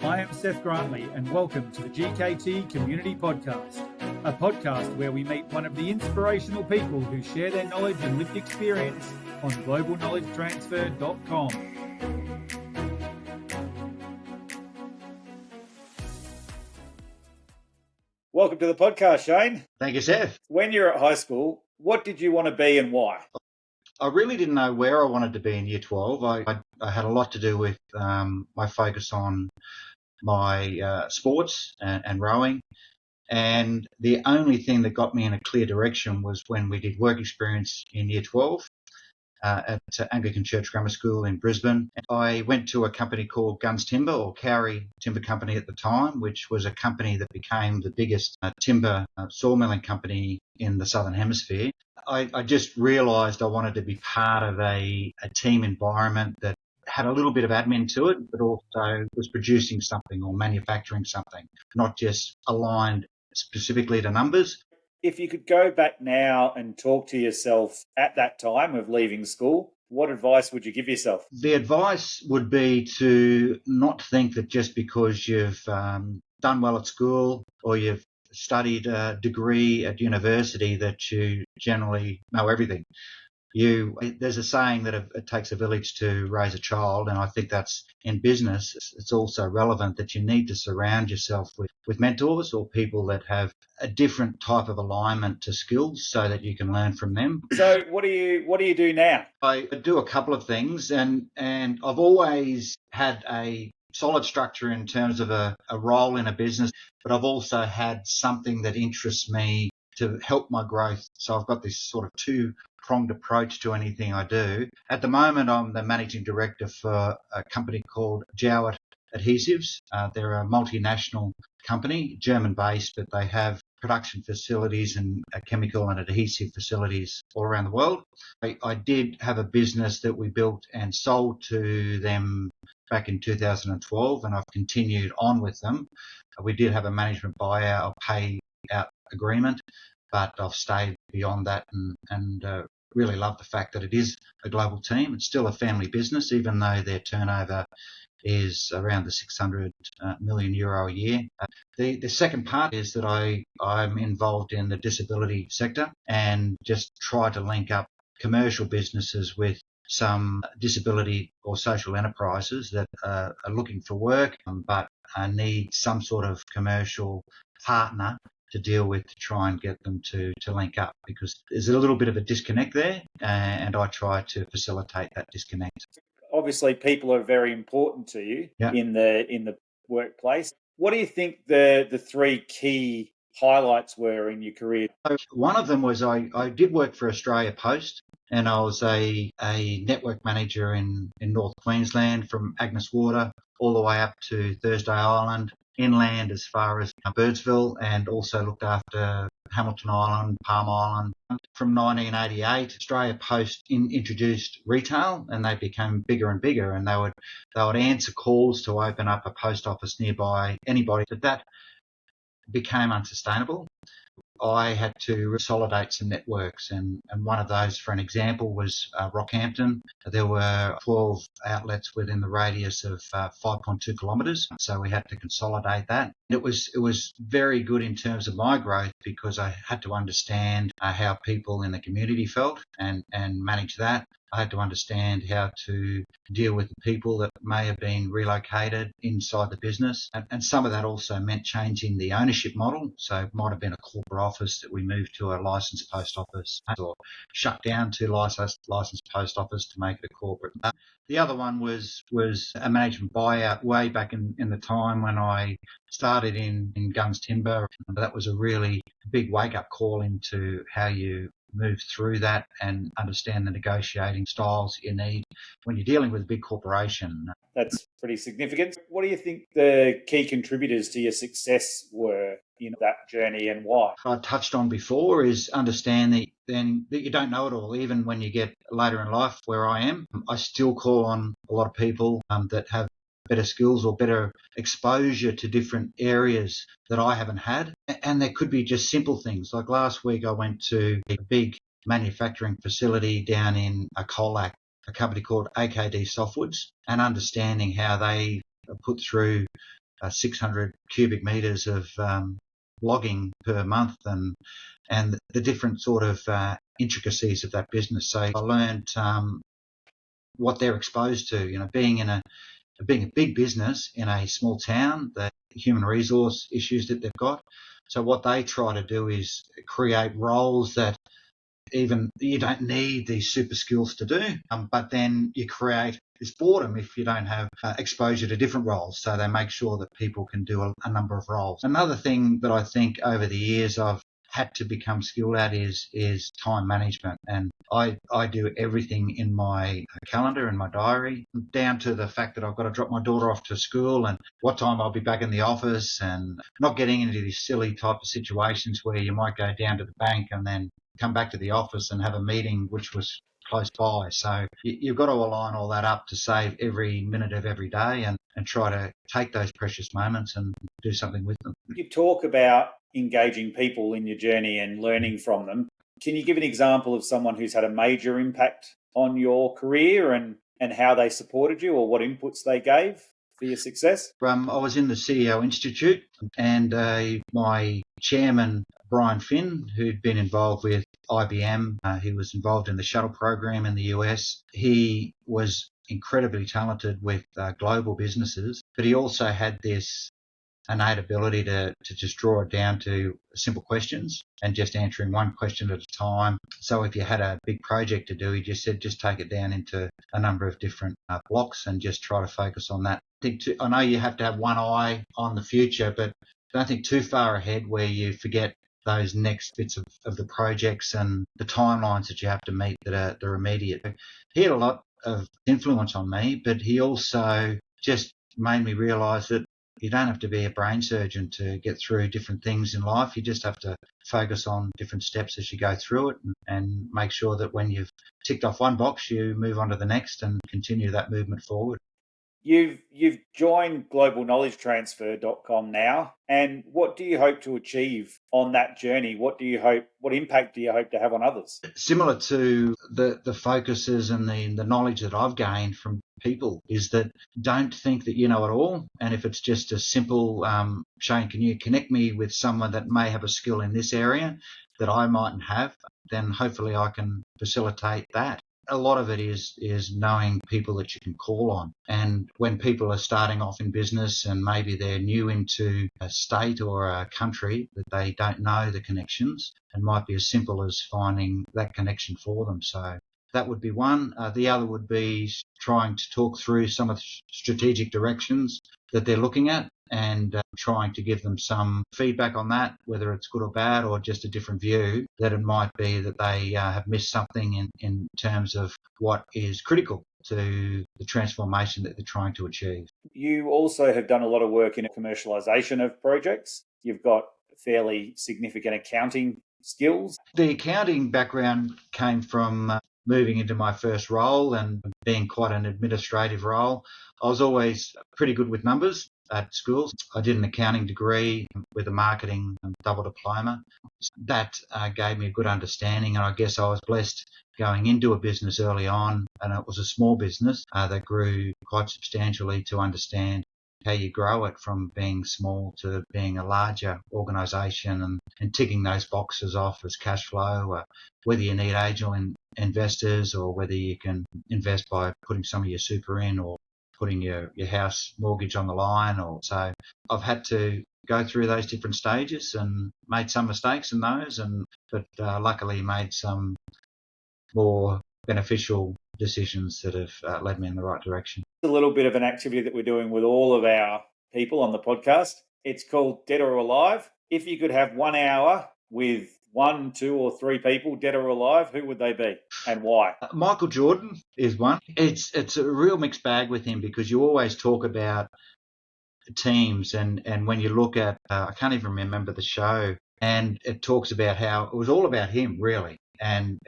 I am Seth Grantley, and welcome to the GKT Community Podcast, a podcast where we meet one of the inspirational people who share their knowledge and lived experience on globalknowledgetransfer.com. Welcome to the podcast, Shane. Thank you, Seth. When you were at high school, what did you want to be and why? I really didn't know where I wanted to be in Year 12. I had a lot to do with my focus on my sports and rowing. And the only thing that got me in a clear direction was when we did work experience in Year 12 at Anglican Church Grammar School in Brisbane. I went to a company called Guns Timber, or Cowrie Timber Company at the time, which was a company that became the biggest timber sawmilling company in the Southern Hemisphere. I just realised I wanted to be part of a team environment that had a little bit of admin to it, but also was producing something or manufacturing something, not just aligned specifically to numbers. If you could go back now and talk to yourself at that time of leaving school, what advice would you give yourself? The advice would be to not think that just because you've done well at school or you've studied a degree at university that you generally know everything. There's a saying that it takes a village to raise a child, and I think that's in business. It's also relevant that you need to surround yourself with mentors or people that have a different type of alignment to skills so that you can learn from them. So what do you do now? I do a couple of things, and I've always had a solid structure in terms of a role in a business, but I've also had something that interests me to help my growth. So I've got this sort of two-pronged approach to anything I do. At the moment, I'm the managing director for a company called Devereaux Adhesives. They're a multinational company, German-based, but they have production facilities and chemical and adhesive facilities all around the world. I did have a business that we built and sold to them back in 2012, and I've continued on with them. We did have a management buyout or pay-out agreement, but I've stayed beyond that and really love the fact that it is a global team. It's still a family business, even though their turnover is around the 600 million euro a year. The second part is that I'm involved in the disability sector and just try to link up commercial businesses with some disability or social enterprises that are looking for work but need some sort of commercial partner to deal with to try and get them to link up, because there's a little bit of a disconnect there, and I try to facilitate that disconnect. Obviously, people are very important to you in the workplace. What do you think the three key highlights were in your career? One of them was I did work for Australia Post, and I was a network manager in North Queensland from Agnes Water all the way up to Thursday Island, inland as far as Birdsville, and also looked after Hamilton Island, Palm Island. From 1988, Australia Post introduced retail, and they became bigger and bigger, and they would answer calls to open up a post office nearby anybody. But that became unsustainable. I had to consolidate some networks, and one of those, for an example, was Rockhampton. There were 12 outlets within the radius of 5.2 kilometres, so we had to consolidate that. It was very good in terms of my growth, because I had to understand how people in the community felt and manage that. I had to understand how to deal with the people that may have been relocated inside the business. And some of that also meant changing the ownership model. So it might have been a corporate office that we moved to a licensed post office, or shut down to licensed post office to make it a corporate. The other one was a management buyout way back in the time when I started in Guns Timber. That was a really big wake-up call into how you move through that and understand the negotiating styles you need when you're dealing with a big corporation. That's pretty significant. What do you think the key contributors to your success were in that journey, and why? I touched on before is understand that you don't know it all. Even when you get later in life, where I am, I still call on a lot of people that have better skills or better exposure to different areas that I haven't had. And there could be just simple things. Like last week, I went to a big manufacturing facility down in Colac, a company called AKD Softwoods and understanding how they put through 600 cubic meters of logging per month and the different sort of intricacies of that business. So I learned what they're exposed to, being a big business in a small town, the human resource issues that they've got. So what they try to do is create roles that even you don't need these super skills to do, but then you create this boredom if you don't have exposure to different roles. So they make sure that people can do a number of roles. Another thing that I think over the years I've had to become skilled at is time management. And I do everything in my calendar, in my diary, down to the fact that I've got to drop my daughter off to school and what time I'll be back in the office, and not getting into these silly type of situations where you might go down to the bank and then come back to the office and have a meeting which was close by. So you've got to align all that up to save every minute of every day and try to take those precious moments and do something with them. You talk about engaging people in your journey and learning from them. Can you give an example of someone who's had a major impact on your career and how they supported you or what inputs they gave for your success? I was in the CEO Institute, and my chairman, Brian Finn, who'd been involved with IBM, he was involved in the shuttle program in the US. He was incredibly talented with global businesses, but he also had this innate ability to just draw it down to simple questions and just answering one question at a time. So if you had a big project to do, he just said, just take it down into a number of different blocks and just try to focus on that. I know you have to have one eye on the future, but don't think too far ahead where you forget those next bits of the projects and the timelines that you have to meet that are immediate. He had a lot of influence on me, but he also just made me realise that you don't have to be a brain surgeon to get through different things in life. You just have to focus on different steps as you go through it and make sure that when you've ticked off one box, you move on to the next and continue that movement forward. You've joined globalknowledgetransfer.com now, and what do you hope to achieve on that journey? What impact do you hope to have on others? Similar to the focuses and the knowledge that I've gained from people is that don't think that you know it all. And if it's just a simple, Shane, can you connect me with someone that may have a skill in this area that I mightn't have, then hopefully I can facilitate that. A lot of it is knowing people that you can call on. And when people are starting off in business and maybe they're new into a state or a country that they don't know the connections, it might be as simple as finding that connection for them. So that would be one. The other would be trying to talk through some of the strategic directions that they're looking at and trying to give them some feedback on that, whether it's good or bad or just a different view, that it might be that they have missed something in terms of what is critical to the transformation that they're trying to achieve. You also have done a lot of work in commercialisation of projects. You've got fairly significant accounting skills. The accounting background came from moving into my first role and being quite an administrative role. I was always pretty good with numbers at schools. I did an accounting degree with a marketing double diploma. That gave me a good understanding, and I guess I was blessed going into a business early on, and it was a small business that grew quite substantially to understand how you grow it from being small to being a larger organisation and ticking those boxes off as cash flow, whether you need angel investors or whether you can invest by putting some of your super in or putting your house mortgage on the line. Or so I've had to go through those different stages and made some mistakes in those, but luckily made some more beneficial decisions that have led me in the right direction. A little bit of an activity that we're doing with all of our people on the podcast. It's called Dead or Alive. If you could have 1 hour with 1, 2, or 3 people, dead or alive, who would they be and why? Michael Jordan is one. It's a real mixed bag with him because you always talk about teams and when you look at, I can't even remember the show, and it talks about how it was all about him really. And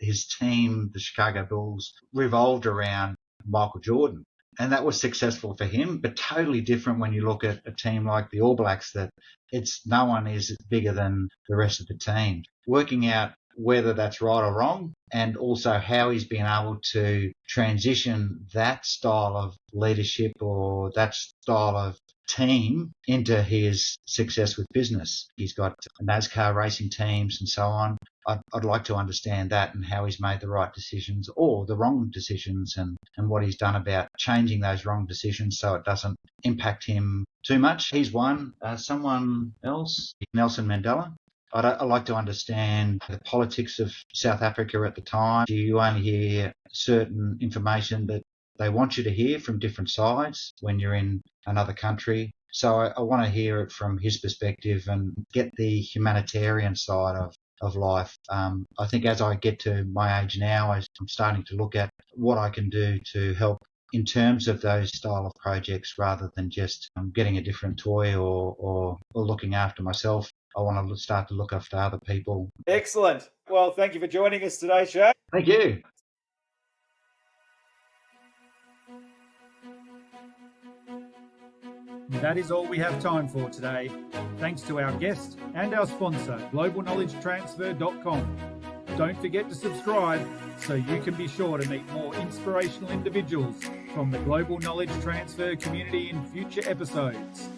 his team, the Chicago Bulls, revolved around Michael Jordan. And that was successful for him, but totally different when you look at a team like the All Blacks, that no one is bigger than the rest of the team. Working out whether that's right or wrong, and also how he's been able to transition that style of leadership or that style of team into his success with business. He's got NASCAR racing teams and so on. I'd like to understand that and how he's made the right decisions or the wrong decisions, and what he's done about changing those wrong decisions so it doesn't impact him too much. He's one. Someone else, Nelson Mandela. I'd like to understand the politics of South Africa at the time. You only hear certain information that they want you to hear from different sides when you're in another country. So I want to hear it from his perspective and get the humanitarian side of life. I think as I get to my age now, I'm starting to look at what I can do to help in terms of those style of projects rather than just getting a different toy or looking after myself. I want to start to look after other people. Excellent. Well, thank you for joining us today, Shay. Thank you. That is all we have time for today. Thanks to our guest and our sponsor, globalknowledgetransfer.com. Don't forget to subscribe so you can be sure to meet more inspirational individuals from the Global Knowledge Transfer community in future episodes.